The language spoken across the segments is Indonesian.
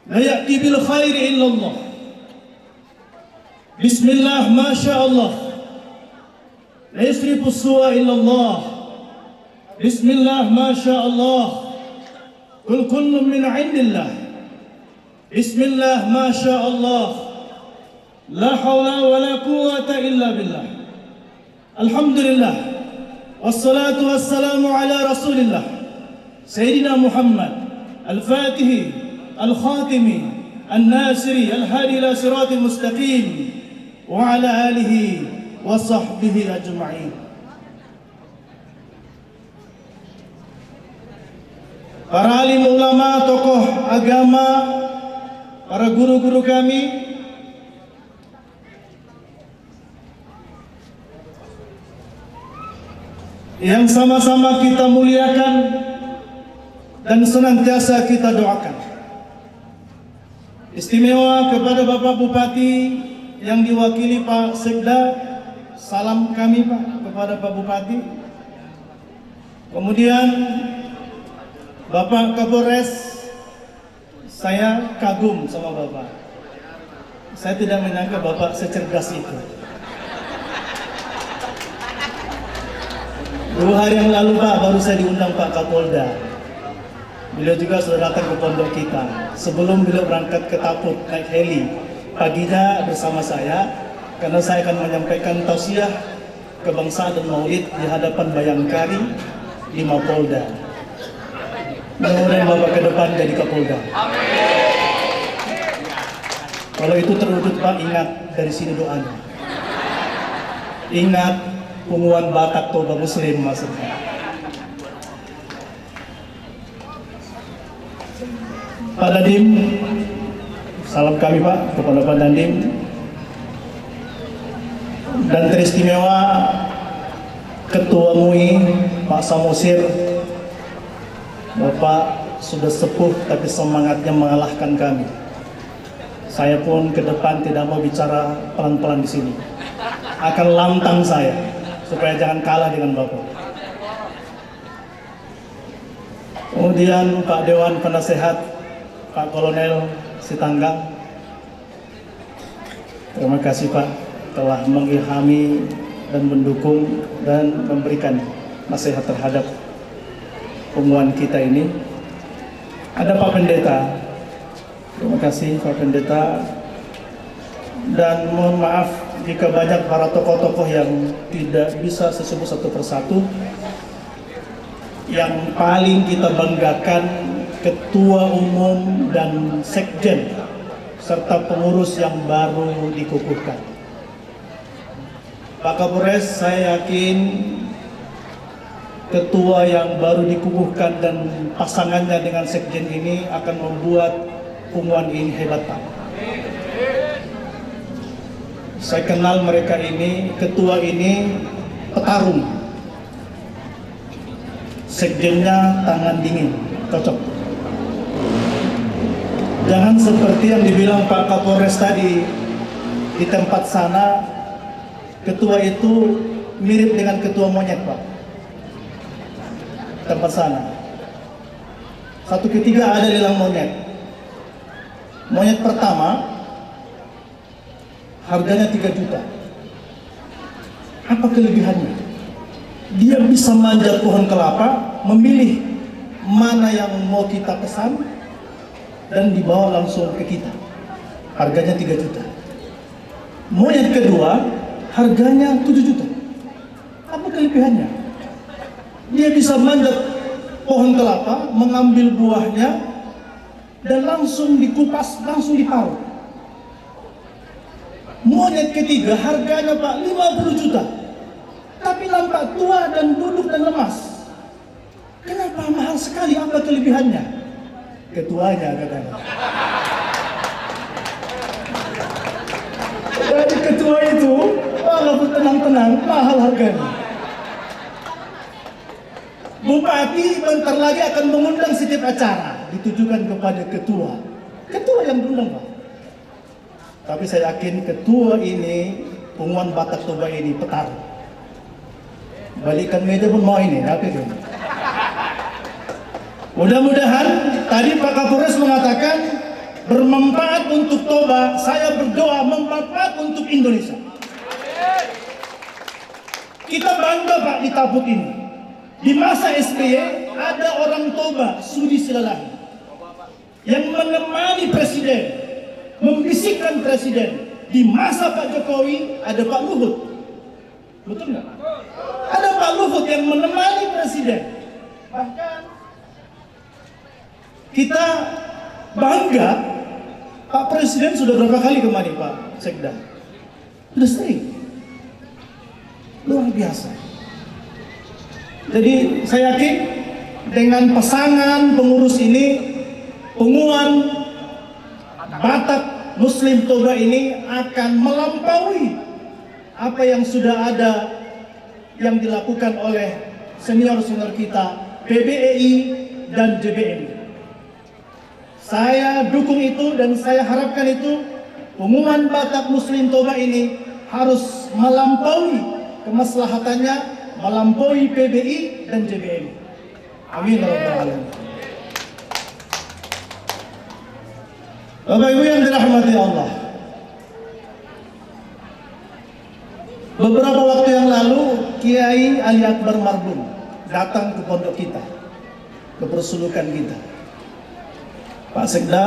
لا يأتي بالخير إلا الله. بسم الله ما شاء الله. لا يصرف السوء إلا الله. بسم الله ما شاء الله. قل كل من عند الله. بسم الله ما شاء الله. لا حول ولا قوة إلا بالله. الحمد لله والصلاة والسلام على رسول الله سيدنا محمد الفاتح الخاتم الناصري الهادي إلى صراط المستقيم وعلى آله وصحبه أجمعين. Para alim ulama, tokoh agama, para guru-guru kami, yang sama-sama kita muliakan dan senantiasa kita doakan. Istimewa kepada Bapak Bupati yang diwakili Pak Sekda, salam kami Pak kepada Pak Bupati. Kemudian Bapak Kapolres, saya kagum sama Bapak. Saya tidak menyangka Bapak secerdas itu. 2 hari yang lalu Pak, baru saya diundang Pak Kapolda. Beliau juga sudah datang ke pondok kita. Sebelum beliau berangkat ke Taput naik heli, paginya bersama saya, karena saya akan menyampaikan tausiah kebangsaan dan maulid di hadapan Bayangkari di Mapolda. Mudah-mudahan Bapak ke depan jadi Kapolda. Kalau itu terwujud Pak, ingat dari sini doanya. Ingat Punguan Batak Toba Muslim maksudnya. Pak Dandim, salam kami Pak kepada Pak Dandim. Dan teristimewa Ketua MUI Pak Samosir. Bapak sudah sepuh tapi semangatnya mengalahkan kami. Saya pun ke depan tidak mau bicara pelan-pelan di sini. Akan lantang saya supaya jangan kalah dengan Bapak. Kemudian Pak Dewan Penasehat Pak Kolonel Sitanggang. Terima kasih Pak telah mengilhami dan mendukung dan memberikan nasihat terhadap Punguan kita ini. Ada Pak Pendeta. Terima kasih Pak Pendeta. Dan mohon maaf jika banyak para tokoh-tokoh yang tidak bisa sesebut satu persatu. Yang paling kita banggakan Ketua Umum dan Sekjen serta pengurus yang baru dikukuhkan. Pak Kapolres, saya yakin Ketua yang baru dikukuhkan dan pasangannya dengan Sekjen ini akan membuat Punguan ini hebat Pak. Saya kenal mereka ini, ketua ini petarung. Sekjennya tangan dingin, cocok. Jangan seperti yang dibilang Pak Kapolres tadi, di tempat sana ketua itu mirip dengan ketua monyet Pak. Tempat sana. Satu ketiga ada lelang monyet. Monyet pertama harganya 3 juta. Apa kelebihannya? Dia bisa manjat pohon kelapa, memilih mana yang mau kita pesan dan dibawa langsung ke kita. Harganya 3 juta. Monyet kedua harganya 7 juta. Apa kelebihannya? Dia bisa manjat pohon kelapa, mengambil buahnya dan langsung dikupas, langsung diparut. Monyet ketiga harganya Pak 50 juta. Tapi nampak tua dan duduk dan lemas. Kenapa mahal sekali? Apa kelebihannya? Ketuanya katanya. Jadi ketua itu walaupun tenang-tenang mahal harganya. Bupati bentar lagi akan mengundang setiap acara ditujukan kepada ketua. Ketua yang diundang Pak. Tapi saya yakin ketua ini, Punguan Batak Toba ini petarung. Balikan meja pun mau ini, tapi itu. Mudah-mudahan tadi Pak Kapolres mengatakan bermanfaat untuk Toba, saya berdoa bermanfaat untuk Indonesia. Kita bangga Pak di Taput ini. Di masa SBY ada orang Toba sudi silalahi yang menemani presiden, membisikkan presiden. Di masa Pak Jokowi ada Pak Luhut, betul nggak? Ada Pak Luhut yang menemani presiden. Bahkan kita bangga, Pak Presiden sudah berapa kali kemari Pak Sekda? Sudah sering, luar biasa. Jadi saya yakin dengan pasangan pengurus ini, pengumuman Batak Muslim Toba ini akan melampaui apa yang sudah ada yang dilakukan oleh senior-senior kita PBEI dan JBM. Saya dukung itu dan saya harapkan itu pengumuman Batak Muslim Toba ini harus melampaui kemaslahatannya, melampaui PBI dan JBM. Amin ya rabbal alamin. Bapak Ibu yang dirahmati Allah, beberapa waktu yang lalu Kiai Ali Akbar Marbun datang ke pondok kita, ke persulukan kita. Pak Sekda,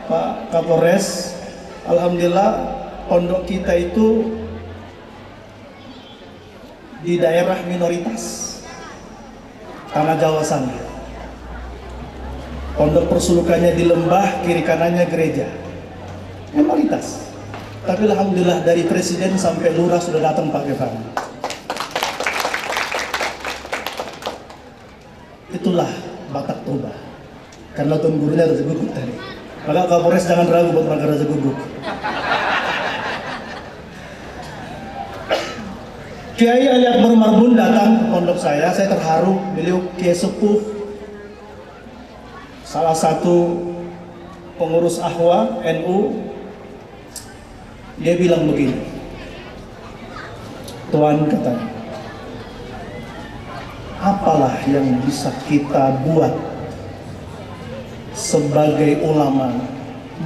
Pak Kapolres, alhamdulillah pondok kita itu di daerah minoritas tanah Jawa sana. Pondok persulukannya di lembah, kiri kanannya gereja, minoritas. Tapi alhamdulillah dari presiden sampai lurah sudah datang Pak Kefan. Itulah Batak Toba. Karena Tuan Gurunya Raja Guguk tadi. Maka Kapolres jangan ragu buat mereka Raja Guguk. Kiai Ali Akbar Marbun datang ke pondok saya terharu. Beliau Kiai Sepuh, salah satu pengurus Ahwa NU. Dia bilang begini, Tuan katanya, apalah yang bisa kita buat sebagai ulama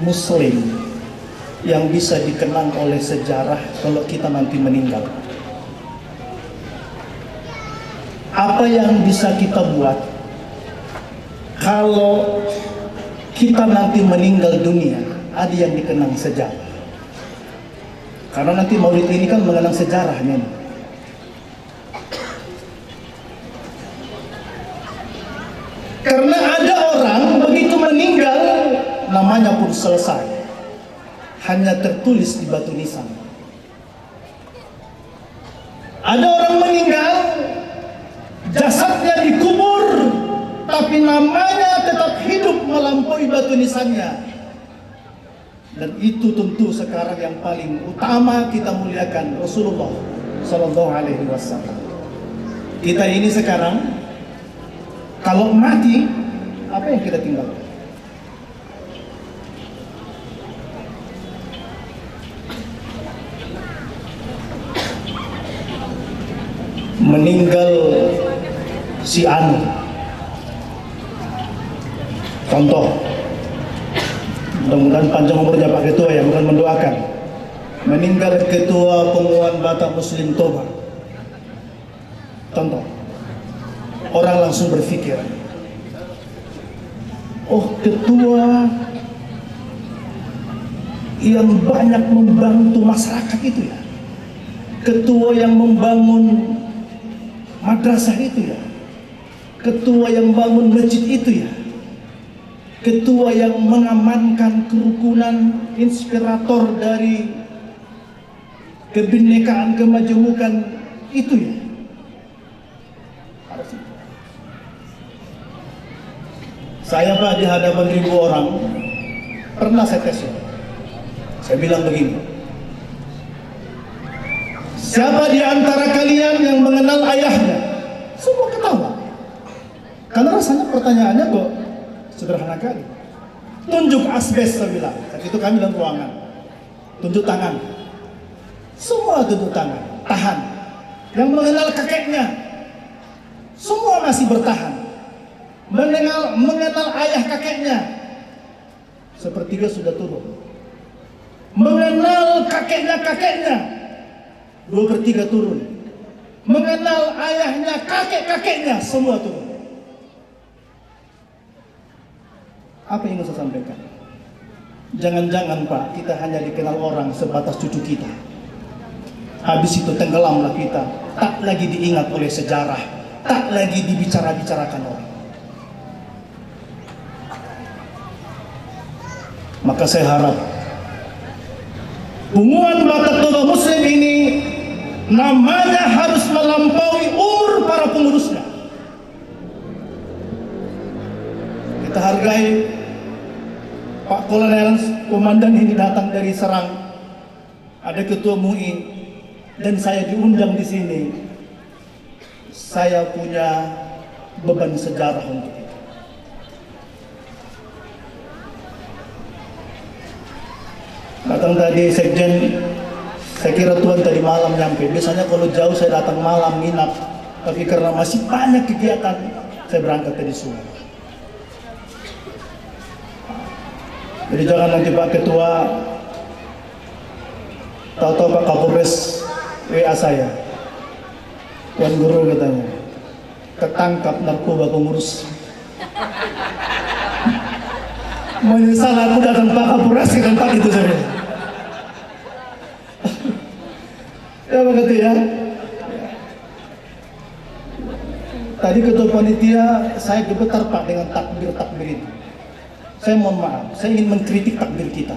muslim yang bisa dikenang oleh sejarah kalau kita nanti meninggal? Apa yang bisa kita buat kalau kita nanti meninggal dunia ada yang dikenang sejarah? Karena nanti maulid ini kan mengenang sejarahnya. Karena ada orang begitu meninggal namanya pun selesai, hanya tertulis di batu nisan. Ada orang meninggal, jasadnya dikubur, tapi namanya tetap hidup melampaui batu nisannya. Dan itu tentu sekarang yang paling utama kita muliakan Rasulullah Sallallahu Alaihi Wasallam. Kita ini sekarang kalau mati, apa yang kita tinggalkan? Meninggal si Anu, contoh, mudah-mudahan panjang umurnya Pak Ketua ya, bukan mendoakan. Meninggal Ketua Pengumuman Batak Muslim Toba, contoh, orang langsung berpikir, oh ketua yang banyak membantu masyarakat itu ya, ketua yang membangun madrasah itu ya, ketua yang bangun masjid itu ya, ketua yang mengamankan kerukunan, inspirator dari kebinekaan kemajemukan itu ya. Saya Pak di hadapan ribu orang pernah saya tes ya. Saya bilang begini, siapa di antara kalian yang mengenal ayahnya? Semua ketawa. Karena rasanya pertanyaannya kok sederhana kali. Tunjuk asbes, saya bilang. Saat itu kami dalam ruangan. Tunjuk tangan. Semua tunjuk tangan. Tahan. Yang mengenal kakeknya, semua masih bertahan. Mengenal ayah kakeknya, sepertiga sudah turun. Mengenal kakeknya, 2/3 turun. Mengenal ayahnya, kakeknya, semua turun. Apa yang ingin saya sampaikan? Jangan-jangan Pak, kita hanya dikenal orang sebatas cucu kita. Habis itu tenggelamlah kita, tak lagi diingat oleh sejarah, tak lagi dibicara-bicarakan orang. Maka saya harap Bunguan Batak Toba Muslim ini namanya harus melampaui umur para pengurusnya. Kita hargai Pak Kolonel Komandan ini datang dari Serang, ada Ketua MUI, dan saya diundang di sini. Saya punya beban sejarah untuk itu. Datang tadi Sekjen, saya kira Tuhan tadi malam nyampe. Biasanya kalau jauh saya datang malam nginap, tapi karena masih banyak kegiatan, saya berangkat tadi sore. Jadi jangan nanti Pak Ketua tahu-tahu Pak Kapolres WA saya, Tuan Guru katanya, ketangkap narkoba pengurus. Menyesal aku datang Pak Kapolres ke tempat itu saya. Ya begitu ya. Tadi ketua panitia saya gemetar Pak dengan takbir itu. Saya mohon maaf, saya ingin mengkritik takbir kita.